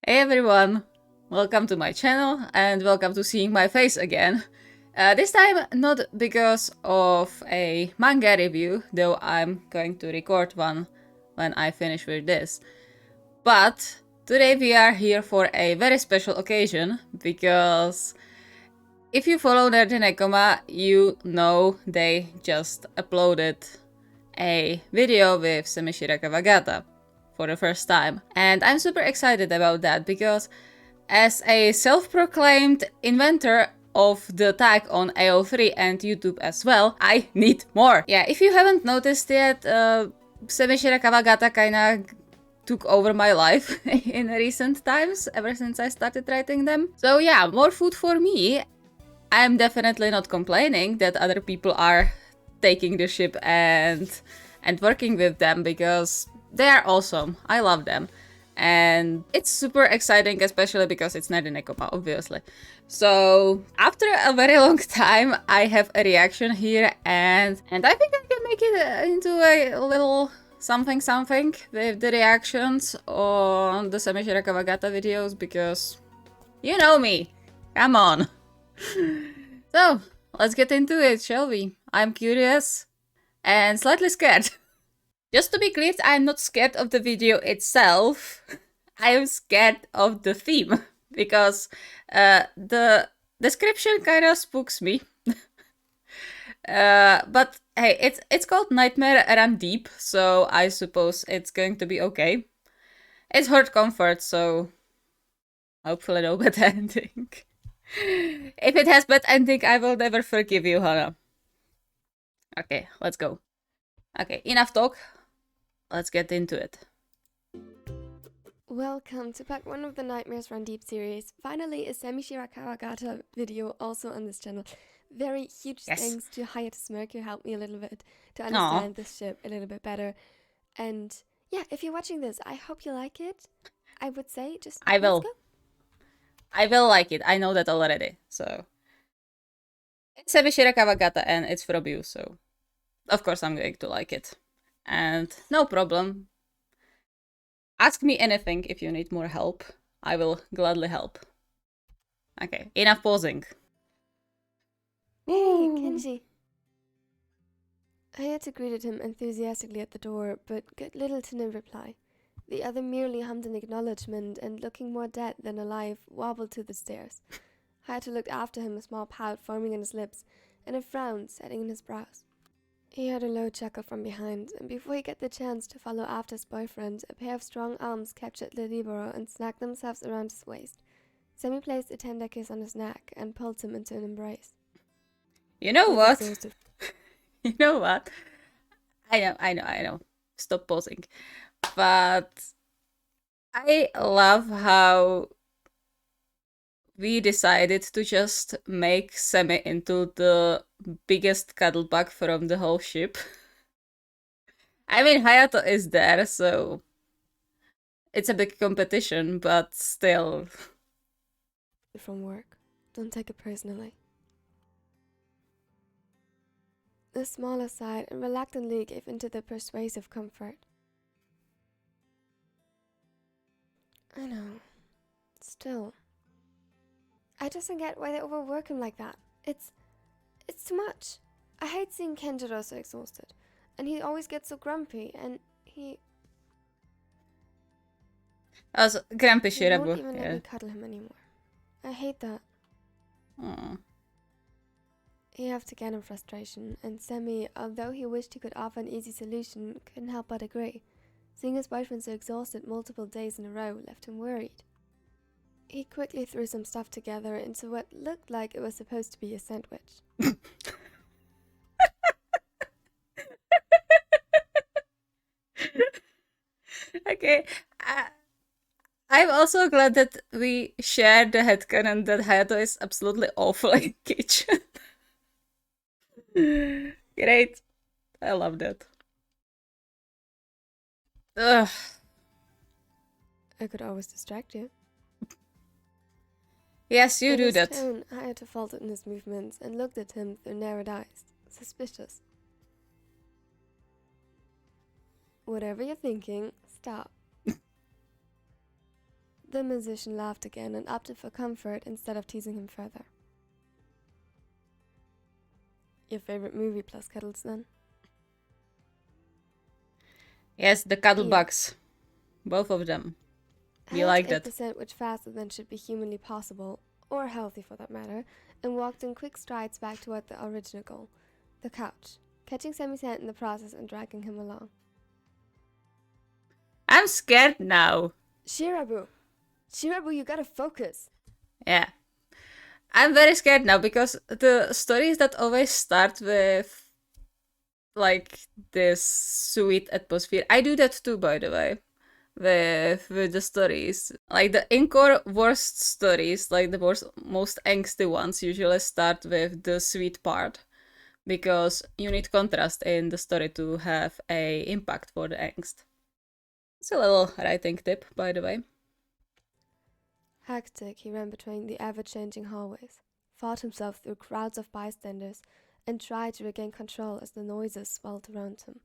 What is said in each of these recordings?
Hey everyone, welcome to my channel and welcome to seeing my face again. This time not because of a manga review, though I'm going to record one when I finish with this. But today we are here for a very special occasion because if you follow NerdyNekoma, you know they just uploaded a video with SemiShiraKawaGata for the first time. And I'm super excited about that because as a self-proclaimed inventor of the tag on AO3 and YouTube as well, I need more. Yeah, if you haven't noticed yet, SemiShiraKawaGata kinda took over my life in recent times, ever since I started writing them. So yeah, more food for me. I'm definitely not complaining that other people are taking the ship and working with them because they are awesome. I love them. And it's super exciting, especially because it's NerdyNekoma, obviously. So after a very long time, I have a reaction here, and I think I can make it into a little something with the reactions on the SemiShiraKawaGata videos because you know me. Come on. So, let's get into it, shall we? I'm curious and slightly scared. Just to be clear, I'm not scared of the video itself. I am scared of the theme because the description kind of spooks me. But hey, it's called Nightmare Run Deep, so I suppose it's going to be okay. It's hard comfort, so hopefully no bad ending. If it has bad ending, I will never forgive you, Hannah. Okay, let's go. Okay, enough talk. Let's get into it. Welcome to part 1 of the Nightmares Run Deep series. Finally, a SemiShiraKawaGata video also on this channel. Very huge thanks to Hayato Smirk who helped me a little bit to understand this ship a little bit better. And yeah, if you're watching this, I hope you like it. I would say just I will. Let's go. I will like it. I know that already. So it's SemiShiraKawaGata and it's from you, so of course I'm going to like it. And no problem. Ask me anything if you need more help. I will gladly help. Okay, enough pausing. Hey, Kenji. Hayato greeted him enthusiastically at the door, but got little to no reply. The other merely hummed an acknowledgement and, looking more dead than alive, wobbled to the stairs. Hayato looked after him, a small pout forming on his lips and a frown setting in his brows. He heard a low chuckle from behind, and before he got the chance to follow after his boyfriend, a pair of strong arms captured the libero and snagged themselves around his waist. Semi placed a tender kiss on his neck and pulled him into an embrace. You know what? You know what? I know. Stop pausing. But I love how we decided to just make Semi into the biggest cuddlebug from the whole ship. I mean, Hayato is there, so it's a big competition, but still. From work. Don't take it personally. The smaller sighed and reluctantly gave into the persuasive comfort. I know. Still. I just don't get why they overwork him like that. It's too much. I hate seeing Kenjiro so exhausted. And he always gets so grumpy, and he... Also, grumpy He won't Shirabu. even let me cuddle him anymore. I hate that. Aww. He huffed again in frustration, and Semi, although he wished he could offer an easy solution, couldn't help but agree. Seeing his boyfriend so exhausted multiple days in a row left him worried. He quickly threw some stuff together into what looked like it was supposed to be a sandwich. Okay. I'm also glad that we shared the headcanon that Hayato is absolutely awful in kitchen. Great. I love that. Ugh. I could always distract you. Yes, you do that. In his tone, Hayato faltered in his movements and looked at him through narrowed eyes, suspicious. Whatever you're thinking, stop. The musician laughed again and opted for comfort instead of teasing him further. Your favorite movie plus cuddles then? Yes, the cuddle Yeah. bugs. Both of them. We like that. The sandwich faster than should be humanly possible, or healthy for that matter, and walked in quick strides back toward the original goal, the couch, catching Semi's hand in the process and dragging him along. I'm scared now. Shirabu, you gotta focus. Yeah. I'm very scared now because the stories that always start with like this sweet atmosphere. I do that too, by the way, with the stories. Like the encore worst stories, like the most angsty ones, usually start with the sweet part because you need contrast in the story to have a impact for the angst. It's a little writing tip, by the way. Hectic, he ran between the ever-changing hallways, fought himself through crowds of bystanders, and tried to regain control as the noises swelled around him.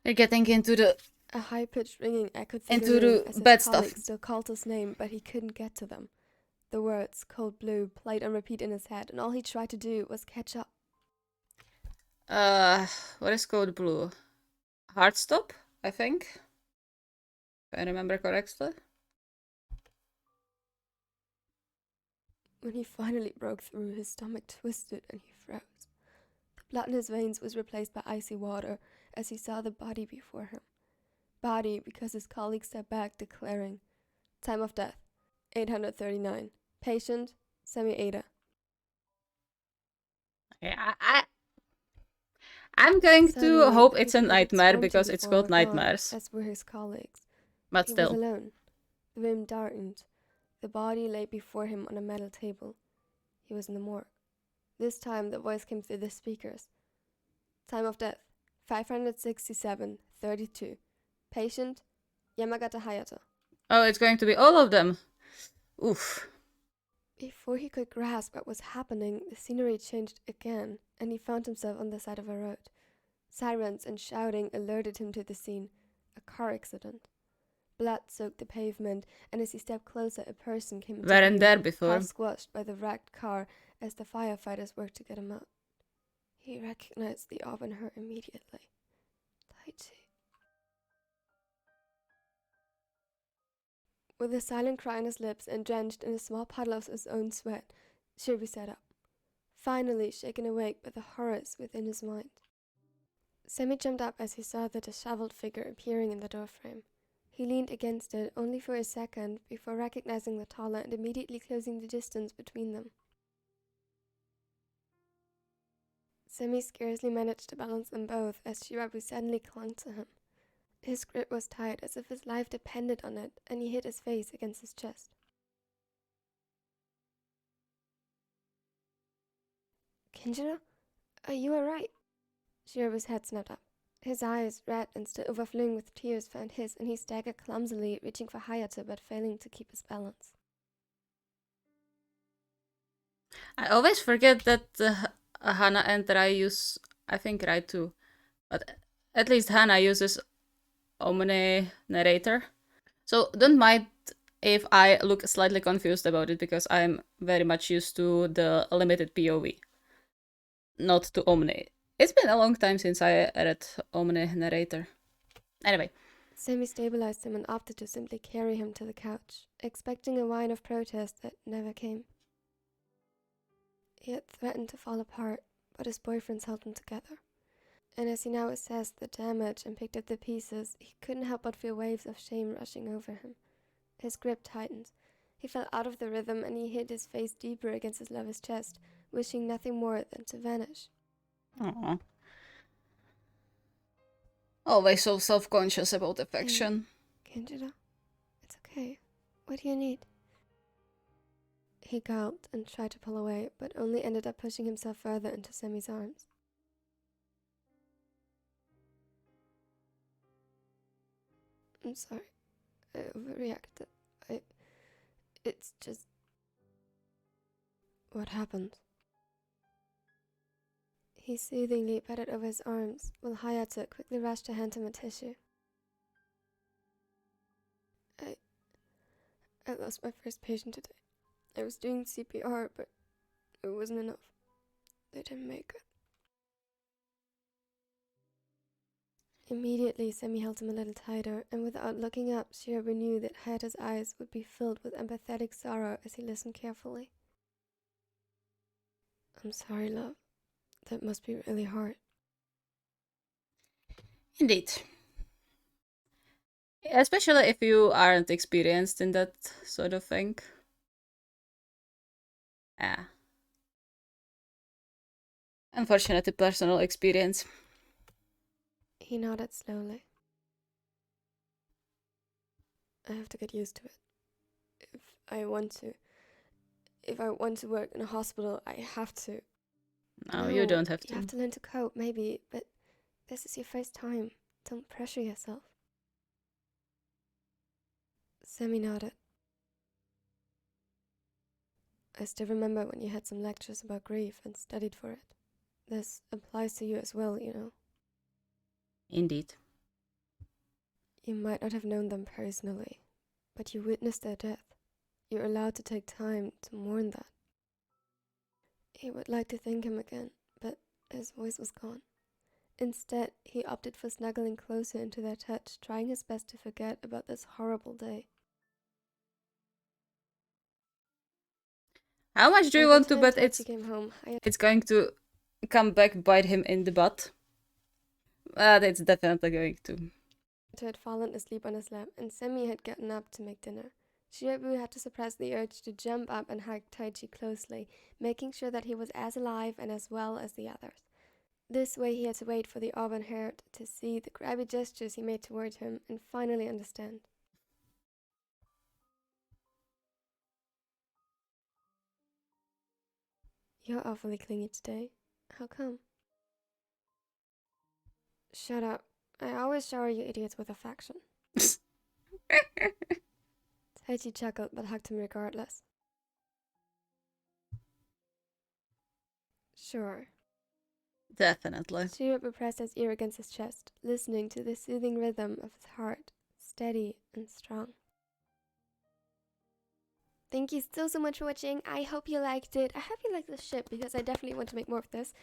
You're getting into the A high-pitched ringing echoed through into the room the as his bad colleagues stuff. still called his name, but he couldn't get to them. The words, cold blue, played on repeat in his head, and all he tried to do was catch up. What is code blue? Heartstop, I think. If I remember correctly. When he finally broke through, his stomach twisted and he froze. The blood in his veins was replaced by icy water as he saw the body before him. Body because his colleague stepped back, declaring, "Time of death, 839. Patient, SemiShiraKawaGata." Yeah, I'm going Suddenly, to hope the it's a people he had nightmare sworn to because it's before called were gone, nightmares. as were his colleagues. But He still. was alone. The room darkened. The body lay before him on a metal table. He was in the morgue. This time the voice came through the speakers. Time of death, 567:32. Patient, Yamagata Hayato. Oh, it's going to be all of them. Oof. Before he could grasp what was happening, the scenery changed again, and he found himself on the side of a road. Sirens and shouting alerted him to the scene, a car accident. Blood soaked the pavement, and as he stepped closer, a person came into Weren't view, there before. half squashed by the wrecked car as the firefighters worked to get him out. He recognized the orb in her immediately. Taichi. With a silent cry on his lips and drenched in a small puddle of his own sweat, Shirbu sat up, finally shaken awake by the horrors within his mind. Semi jumped up as he saw the disheveled figure appearing in the doorframe. He leaned against it only for a second before recognizing the taller and immediately closing the distance between them. Semi scarcely managed to balance them both as Shirabu suddenly clung to him. His grip was tight as if his life depended on it, and he hid his face against his chest. Kenjiro, are you alright? Shirabu's head snapped up. His eyes, red and still overflowing with tears, found his, and he staggered clumsily, reaching for Hayato but failing to keep his balance. I always forget that Hana and Rai use, I think Rai too, but at least Hana uses Omni narrator. So don't mind if I look slightly confused about it because I'm very much used to the limited POV, not to Omni. It's been a long time since I read Omni narrator. Anyway. Semi stabilized him and opted to simply carry him to the couch, expecting a whine of protest that never came. He had threatened to fall apart, but his boyfriends held him together. And as he now assessed the damage and picked up the pieces, he couldn't help but feel waves of shame rushing over him. His grip tightened. He fell out of the rhythm and he hid his face deeper against his lover's chest, wishing nothing more than to vanish. Aww. Always so self-conscious about affection. Hey, Kenjiro, it's okay. What do you need? He gulped and tried to pull away, but only ended up pushing himself further into Semi's arms. I'm sorry. I overreacted. It's just... What happened? He soothingly patted over his arms, while Hayato quickly rushed to hand him a tissue. I lost my first patient today. I was doing CPR, but it wasn't enough. They didn't make it. Immediately, Semi held him a little tighter, and without looking up, Shirabu knew that Hayata's eyes would be filled with empathetic sorrow as he listened carefully. I'm sorry, love. That must be really hard. Indeed. Especially if you aren't experienced in that sort of thing. Yeah. Unfortunately, personal experience. He nodded slowly. I have to get used to it. If I want to work in a hospital, I have to. No, you don't have to. You have to learn to cope, maybe, but this is your first time. Don't pressure yourself. Semi nodded. I still remember when you had some lectures about grief and studied for it. This applies to you as well, you know. Indeed. You might not have known them personally, but you witnessed their death. You're allowed to take time to mourn that. He would like to thank him again, but his voice was gone. Instead, he opted for snuggling closer into their touch, trying his best to forget about this horrible day. How much do you want to bet it's going to come back bite him in the butt? But it's definitely going to. Had fallen asleep on his lap, and Semi had gotten up to make dinner. Shirabu had to suppress the urge to jump up and hug Taichi closely, making sure that he was as alive and as well as the others. This way he had to wait for the auburn-haired to see the grabby gestures he made toward him and finally understand. You're awfully clingy today. How come? Shut up. I always shower you idiots with affection. Taichi chuckled but hugged him regardless. Sure. Definitely. Shirabu pressed his ear against his chest, listening to the soothing rhythm of his heart, steady and strong. Thank you so much for watching. I hope you liked it. I hope you liked this ship because I definitely want to make more of this.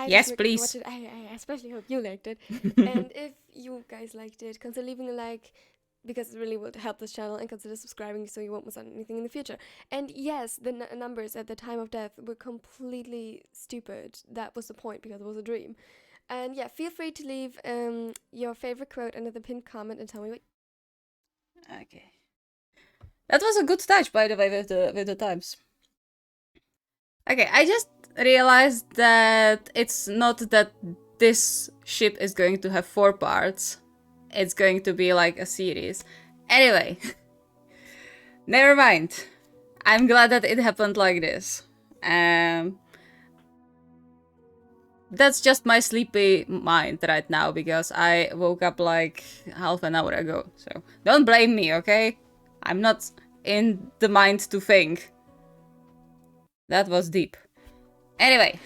Yes, please. I especially hope you liked it. And if you guys liked it, consider leaving a like because it really will help this channel, and consider subscribing so you won't miss out on anything in the future. And yes, the numbers at the time of death were completely stupid. That was the point because it was a dream. And yeah, feel free to leave your favorite quote under the pinned comment and tell me what. Okay. That was a good touch, by the way, with the times. Okay, I just realized that it's not that this ship is going to have 4 parts. It's going to be like a series. Anyway, never mind. I'm glad that it happened like this. That's just my sleepy mind right now because I woke up like half an hour ago. So don't blame me, okay? I'm not in the mind to think. That was deep. Anyway,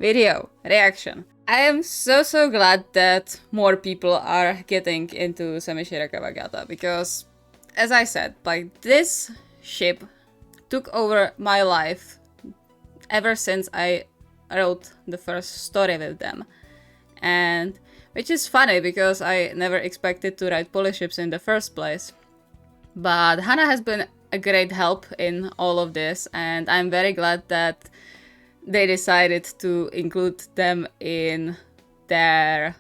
video reaction. I am so glad that more people are getting into SemiShiraKawaGata because, as I said, like this ship took over my life ever since I wrote the first story with them. And which is funny because I never expected to write Polish ships in the first place. But Hannah has been a great help in all of this, and I'm very glad that they decided to include them in their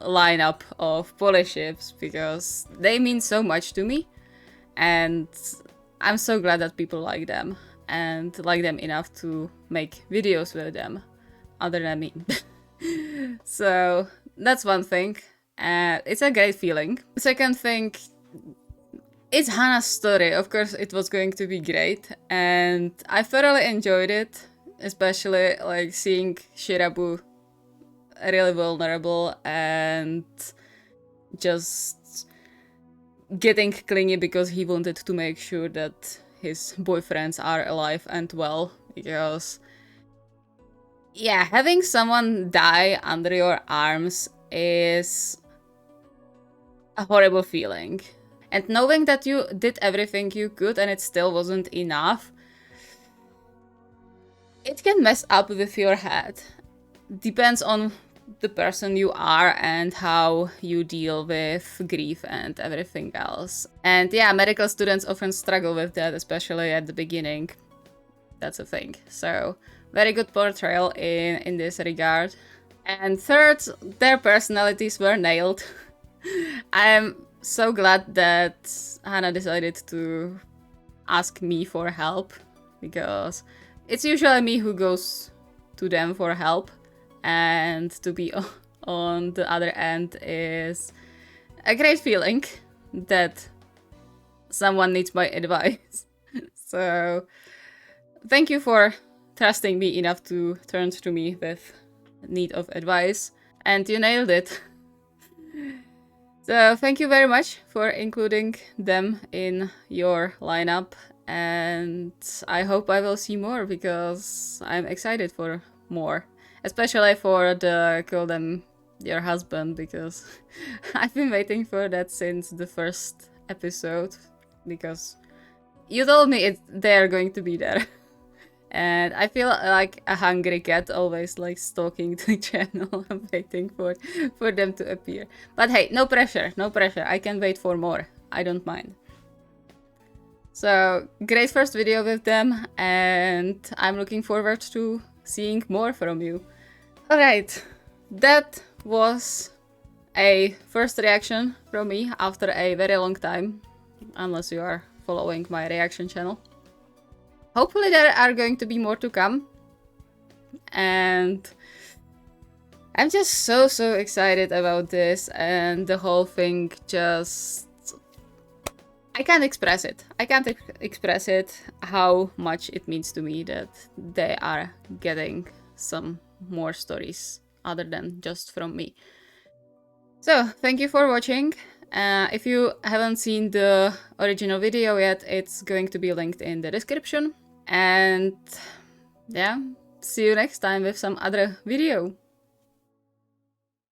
lineup of Polish ships because they mean so much to me, and I'm so glad that people like them and like them enough to make videos with them, other than me. So that's one thing. It's a great feeling. Second thing, it's Hannah's story. Of course, it was going to be great, and I thoroughly enjoyed it, especially like seeing Shirabu really vulnerable and just getting clingy because he wanted to make sure that his boyfriends are alive and well, because yeah, having someone die under your arms is a horrible feeling. And knowing that you did everything you could and it still wasn't enough, it can mess up with your head. Depends on the person you are and how you deal with grief and everything else. And yeah, medical students often struggle with that, especially at the beginning. That's a thing. So very good portrayal in this regard. And third, their personalities were nailed. I'm so glad that Hannah decided to ask me for help, because it's usually me who goes to them for help, and to be on the other end is a great feeling that someone needs my advice. So thank you for trusting me enough to turn to me with need of advice, and you nailed it. So thank you very much for including them in your lineup, and I hope I will see more, because I'm excited for more, especially for the Kill Them Your Husband, because I've been waiting for that since the first episode, because you told me they're going to be there. And I feel like a hungry cat, always like stalking the channel and waiting for them to appear. But hey, no pressure, no pressure. I can wait for more. I don't mind. So, great first video with them, and I'm looking forward to seeing more from you. Alright, that was a first reaction from me after a very long time, unless you are following my reaction channel. Hopefully there are going to be more to come, and I'm just so excited about this, and the whole thing just... I can't express it. I can't express it, how much it means to me that they are getting some more stories other than just from me. So, thank you for watching. If you haven't seen the original video yet, it's going to be linked in the description. And yeah, see you next time with some other video.